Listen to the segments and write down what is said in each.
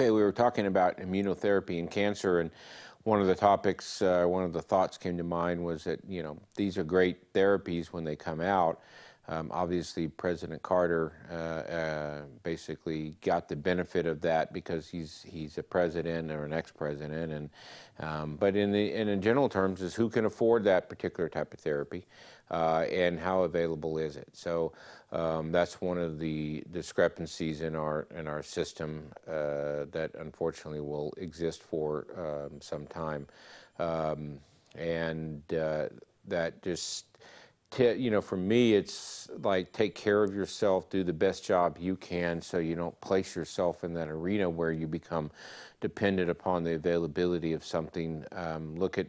Okay, we were talking about immunotherapy and cancer, and one of the topics, one of the thoughts came to mind was that, these are great therapies when they come out. Obviously, President Carter basically got the benefit of that because he's a president or an ex-president, and but in general terms, is who can afford that particular type of therapy, and how available is it? So that's one of the discrepancies in our system that unfortunately will exist for some time, and that just. For me, it's like take care of yourself, do the best job you can so you don't place yourself in that arena where you become dependent upon the availability of something.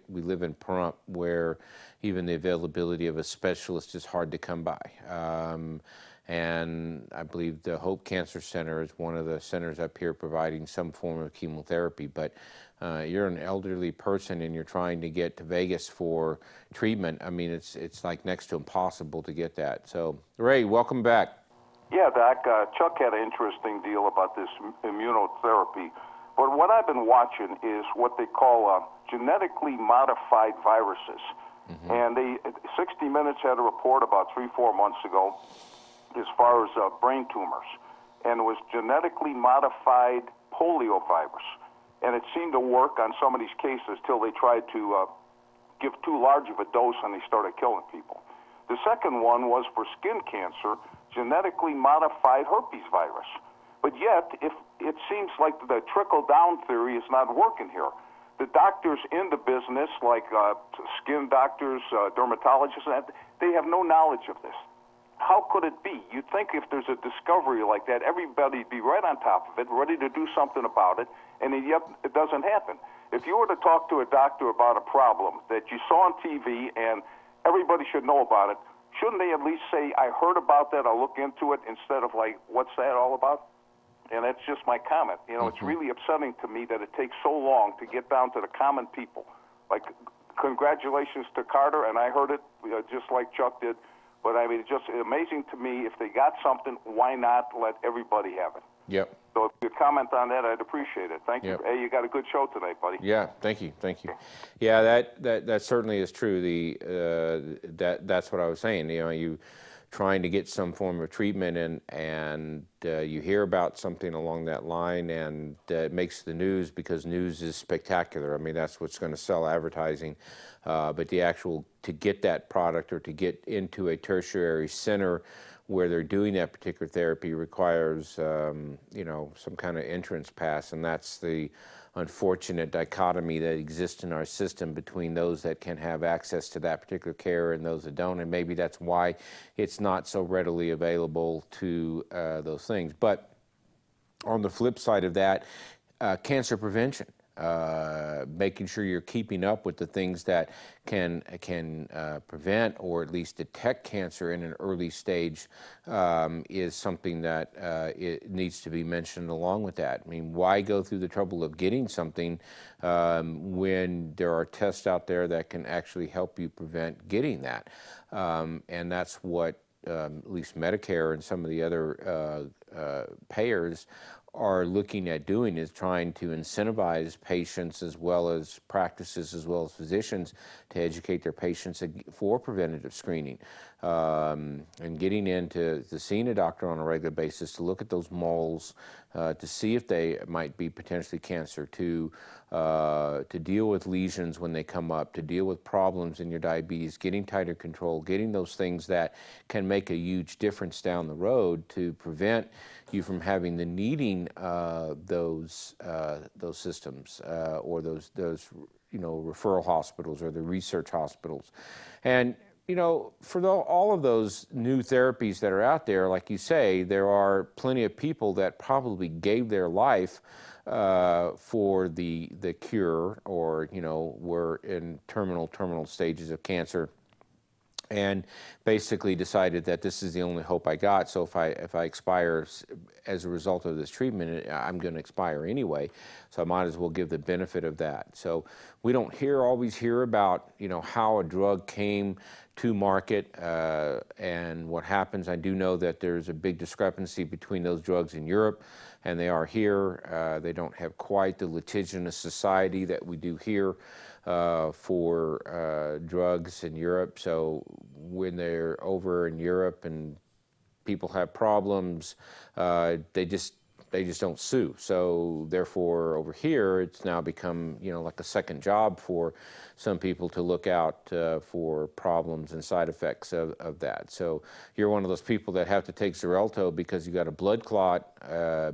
We live in Pahrump where even the availability of a specialist is hard to come by. And I believe the Hope Cancer Center is one of the centers up here providing some form of chemotherapy. But you're an elderly person and you're trying to get to Vegas for treatment. I mean, it's like next to impossible to get that. So, Ray, welcome back. Yeah, Doc. Chuck had an interesting deal about this immunotherapy. But what I've been watching is what they call genetically modified viruses. Mm-hmm. And 60 Minutes had a report about 3-4 months ago as far as brain tumors, and it was genetically modified polio virus. And it seemed to work on some of these cases till they tried to give too large of a dose and they started killing people. The second one was for skin cancer, genetically modified herpes virus. But yet, if it seems like the trickle-down theory is not working here. The doctors in the business, like skin doctors, dermatologists, they have no knowledge of this. How could it be? You'd think if there's a discovery like that, everybody'd be right on top of it, ready to do something about it, and yet it doesn't happen. If you were to talk to a doctor about a problem that you saw on TV and everybody should know about it, shouldn't they at least say, I heard about that, I'll look into it, instead of like, what's that all about? And that's just my comment. It's really upsetting to me that it takes so long to get down to the common people. Like, congratulations to Carter, and I heard it just like Chuck did. But I mean, it's just amazing to me. If they got something, why not let everybody have it? Yep. So if you could comment on that, I'd appreciate it. Thank you. Hey, you got a good show today, buddy. Yeah, thank you. Yeah, that certainly is true. That's what I was saying. You trying to get some form of treatment, and you hear about something along that line, and it makes the news because news is spectacular. I mean, that's what's going to sell advertising. But to get that product or to get into a tertiary center where they're doing that particular therapy requires, some kind of entrance pass, and that's the unfortunate dichotomy that exists in our system between those that can have access to that particular care and those that don't, and maybe that's why it's not so readily available to those things. But on the flip side of that, cancer prevention. Making sure you're keeping up with the things that can prevent or at least detect cancer in an early stage is something that it needs to be mentioned along with that. I mean, why go through the trouble of getting something when there are tests out there that can actually help you prevent getting that? And that's what at least Medicare and some of the other payers are looking at doing, is trying to incentivize patients as well as practices as well as physicians to educate their patients for preventative screening, and getting into seeing a doctor on a regular basis to look at those moles, to see if they might be potentially cancer, to deal with lesions when they come up, to deal with problems in your diabetes, getting tighter control, getting those things that can make a huge difference down the road to prevent you from having the needing those systems or those referral hospitals or the research hospitals. And for all of those new therapies that are out there, like you say, there are plenty of people that probably gave their life for the cure, or were in terminal stages of cancer, and basically decided that this is the only hope I got. So if I expire as a result of this treatment, I'm going to expire anyway. So I might as well give the benefit of that. So we don't always hear about how a drug came to market and what happens. I do know that there's a big discrepancy between those drugs in Europe and they are here. They don't have quite the litigious society that we do here for drugs in Europe. So when they're over in Europe and people have problems, they just don't sue. So therefore, over here, it's now become, you know, like a second job for some people to look out for problems and side effects of that. So you're one of those people that have to take Xarelto because you got a blood clot,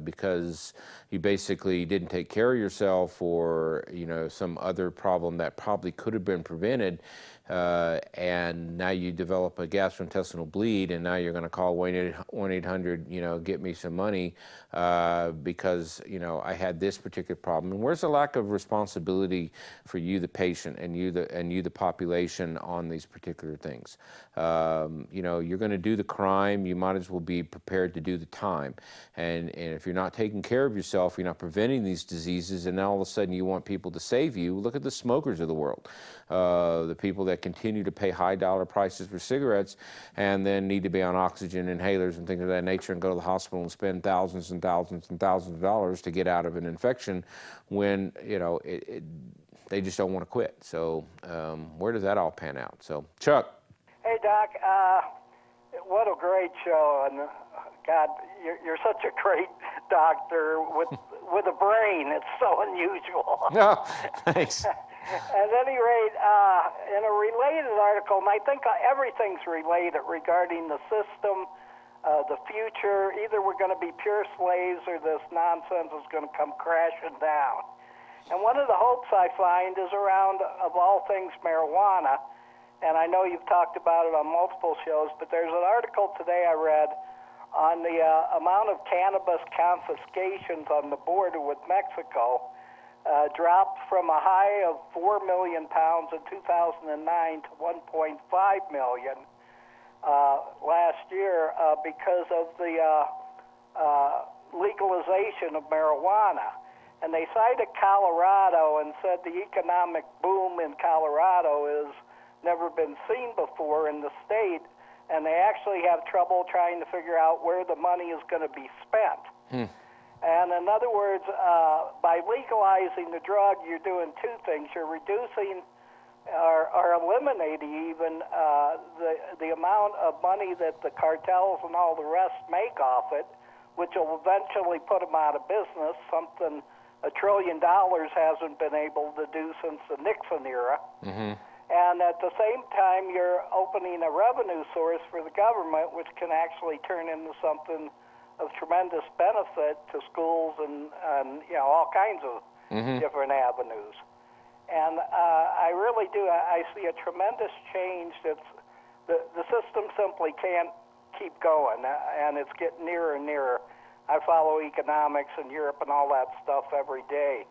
because you basically didn't take care of yourself, or, you know, some other problem that probably could have been prevented. And now you develop a gastrointestinal bleed, and now you're going to call 1-800, you know, get me some money because, you know, I had this particular problem. And where's the lack of responsibility for you, the patient, and you, the population, on these particular things? You know, you're going to do the crime. You might as well be prepared to do the time. And if you're not taking care of yourself, you're not preventing these diseases, and now all of a sudden you want people to save you. Look at the smokers of the world, the people that continue to pay high dollar prices for cigarettes and then need to be on oxygen inhalers and things of that nature and go to the hospital and spend thousands and thousands and thousands of dollars to get out of an infection when, you know, they just don't want to quit. So where does that all pan out? So, Chuck. Hey, Doc. What a great show. And God, you're such a great doctor with a brain. It's so unusual. No, thanks. At any rate, in a related article, and I think everything's related regarding the system, the future, either we're going to be pure slaves or this nonsense is going to come crashing down. And one of the hopes I find is around, of all things, marijuana. And I know you've talked about it on multiple shows, but there's an article today I read on the amount of cannabis confiscations on the border with Mexico. Dropped from a high of 4 million pounds in 2009 to 1.5 million last year because of the legalization of marijuana. And they cited Colorado and said the economic boom in Colorado has never been seen before in the state, and they actually have trouble trying to figure out where the money is going to be spent. And in other words, by legalizing the drug, you're doing two things. You're reducing or eliminating even the amount of money that the cartels and all the rest make off it, which will eventually put them out of business, something $1 trillion hasn't been able to do since the Nixon era. And at the same time, you're opening a revenue source for the government, which can actually turn into something of tremendous benefit to schools and you know, all kinds of different avenues. And I really do. I see a tremendous change. That's the system simply can't keep going, and it's getting nearer and nearer. I follow economics in Europe and all that stuff every day.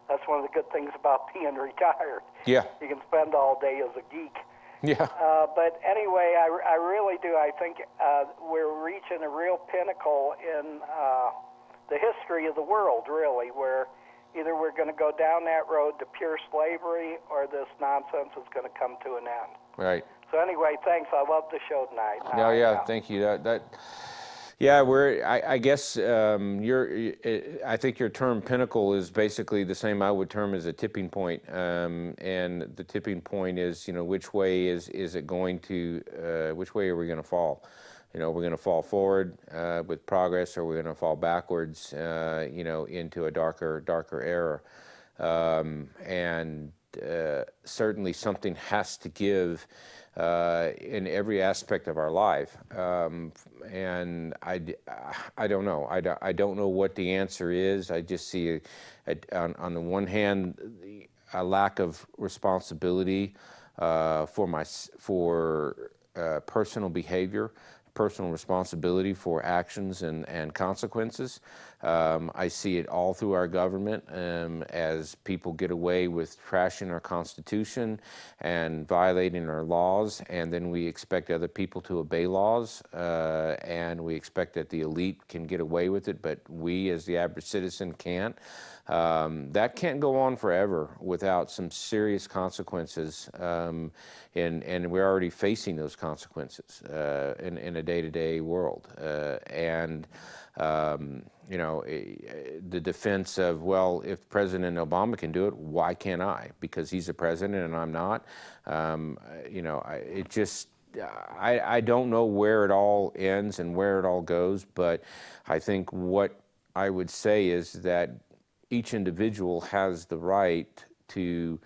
That's one of the good things about being retired. Yeah. You can spend all day as a geek. Yeah. But anyway, I really do. I think we're reaching a real pinnacle in the history of the world, really, where either we're going to go down that road to pure slavery or this nonsense is going to come to an end. Right. So anyway, thanks. I love the show tonight. Thank you. Yeah, I guess I think your term pinnacle is basically the same I would term as a tipping point. And the tipping point is, you know, which way is it going to, which way are we going to fall? You know, we're going to fall forward with progress, or we're going to fall backwards, you know, into a darker era. And certainly something has to give in every aspect of our life, and I don't know. I don't know what the answer is. I just see, on the one hand, a lack of responsibility for personal behavior, personal responsibility for actions and consequences. I see it all through our government as people get away with trashing our Constitution and violating our laws, and then we expect other people to obey laws, and we expect that the elite can get away with it, but we as the average citizen can't. That can't go on forever without some serious consequences, and we're already facing those consequences in a day-to-day world. you know, the defense of, well, if President Obama can do it, why can't I? Because he's a president and I'm not. You know, it just, I don't know where it all ends and where it all goes, but I think what I would say is that each individual has the right to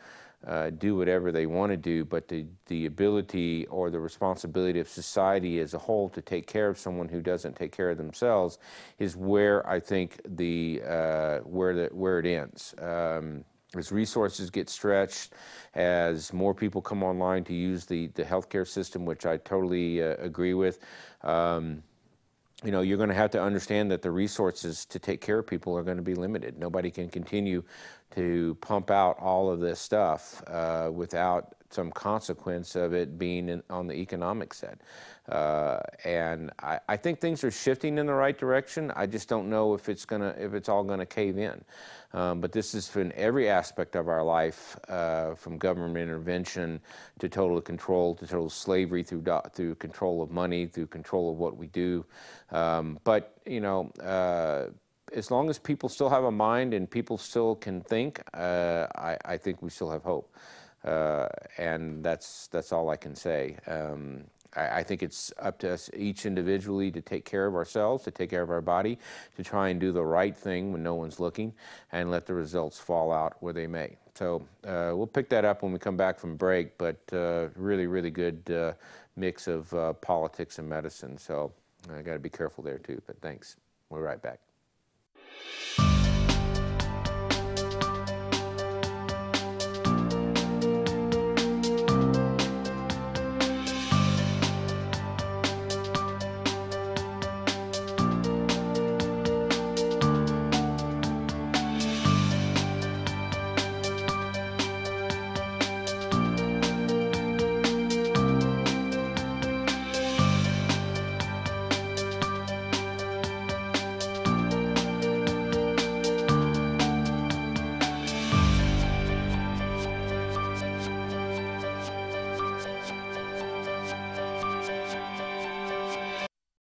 do whatever they want to do, but the ability or the responsibility of society as a whole to take care of someone who doesn't take care of themselves is where I think where it ends. As resources get stretched, as more people come online to use the healthcare system, which I totally agree with. You know, you're going to have to understand that the resources to take care of people are going to be limited. Nobody can continue to pump out all of this stuff without some consequence of it being on the economic set. And I think things are shifting in the right direction. I just don't know if it's all gonna cave in. But this is in every aspect of our life, from government intervention to total control, to total slavery, through control of money, through control of what we do. But you know, as long as people still have a mind and people still can think, I think we still have hope. And that's all I can say. I think it's up to us each individually to take care of ourselves, to take care of our body, to try and do the right thing when no one's looking, and let the results fall out where they may. So we'll pick that up when we come back from break, but really, really good mix of politics and medicine. So I got to be careful there too, but thanks. We'll be right back.